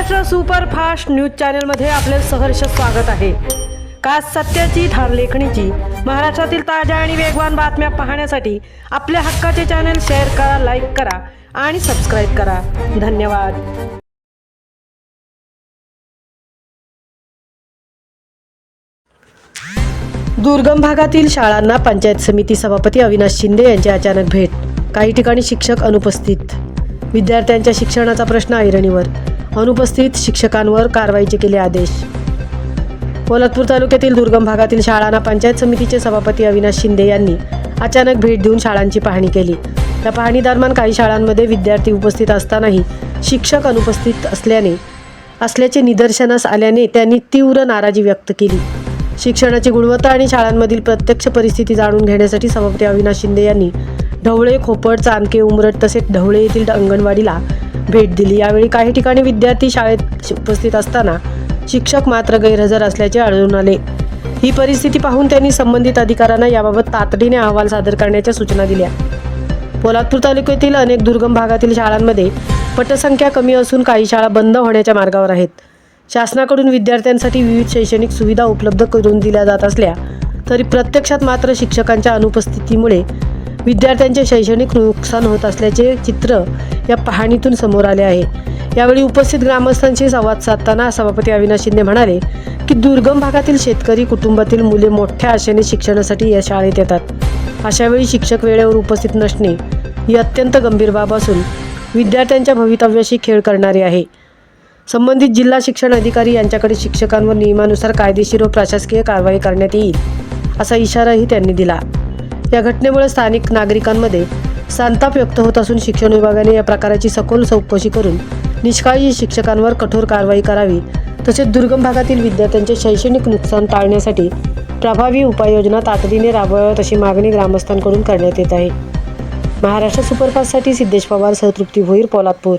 Maharashtra superfast news चॅनलमध्ये आपले सहर्ष स्वागत आहे। खास सत्याची ठार लेखणीची महाराष्ट्रातील ताज्या आणि वेगवान बातम्या पाहण्यासाठी आपल्या हक्काचे चॅनल शेअर करा, लाईक करा आणि सबस्क्राइब करा। धन्यवाद। दुर्गम भागातील शाळांना पंचायत समिती सभापती अविनाश शिंदे यांची अचानक भेट। काही ठिकाणी शिक्षक अनुपस्थित। विद्यार्थ्यांच्या शिक्षणाचा प्रश्न ऐरणीवर। अनुपस्थित शिक्षकांवर कारवाईचे केले आदेश। पोलादपूर तालुक्यातील दुर्गम भागातील शाळांना पंचायत समितीचे सभापती अविनाश शिंदे यांनी अचानक भेट देऊन शाळांची पाहणी केली। या पाहणीदरम्यान काही शाळांमध्ये विद्यार्थी उपस्थित असतानाही शिक्षक अनुपस्थित असल्याचे निदर्शनास आल्याने त्यांनी तीव्र नाराजी व्यक्त केली। शिक्षणाची गुणवत्ता आणि शाळांमधील प्रत्यक्ष परिस्थिती जाणून घेण्यासाठी सभापती अविनाश शिंदे यांनी ढवळे, खोपड, चांदके, उमरट तसेच ढवळे येथील अंगणवाडीला भेट दिली। यावेळी काही ठिकाणी विद्यार्थी शाळेत उपस्थित असताना शिक्षक मात्र गैरहजर असल्याचे आढळून आले। ही परिस्थिती पाहून त्यांनी संबंधित अधिकाऱ्यांना याबाबत तातडीने अहवाल सादर करण्याच्या सूचना दिल्या। पोलादपूर तालुक्यातील अनेक दुर्गम भागातील शाळांमध्ये पटसंख्या कमी असून काही शाळा बंद होण्याच्या मार्गावर आहेत। शासनाकडून विद्यार्थ्यांसाठी विविध शैक्षणिक सुविधा उपलब्ध करून दिल्या जात असल्या तरी प्रत्यक्षात मात्र शिक्षकांच्या अनुपस्थितीमुळे विद्यार्थ्यांचे शैक्षणिक नुकसान होत असल्याचे चित्र या पाहणीतून समोर आले आहे। यावेळी उपस्थित ग्रामस्थांशी संवाद साधताना सभापती अविनाश शिंदे म्हणाले की दुर्गम भागातील शेतकरी कुटुंबातील मुले मोठ्या आशेने शिक्षणासाठी या शाळेत येतात। अशावेळी शिक्षक वेळेवर उपस्थित नसणे ही अत्यंत गंभीर बाब असून विद्यार्थ्यांच्या भवितव्याशी खेळ करणारी आहे। संबंधित जिल्हा शिक्षण अधिकारी यांच्याकडे शिक्षकांवर नियमानुसार कायदेशीर व प्रशासकीय कारवाई करण्यात येईल असा इशाराही त्यांनी दिला। या घटनेमुळे स्थानिक नागरिकांमध्ये संताप व्यक्त होत असून शिक्षण विभागाने या प्रकाराची सखोल चौकशी करून निष्काळजी शिक्षकांवर कठोर कारवाई करावी तसेच दुर्गम भागातील विद्यार्थ्यांचे शैक्षणिक नुकसान टाळण्यासाठी प्रभावी उपाययोजना तातडीने राबवाव्यात अशी मागणी ग्रामस्थांकडून करण्यात येत आहे। महाराष्ट्र सुपरफास्टसाठी सिद्धेश पवार, तृप्ती भोईर, पोलादपूर।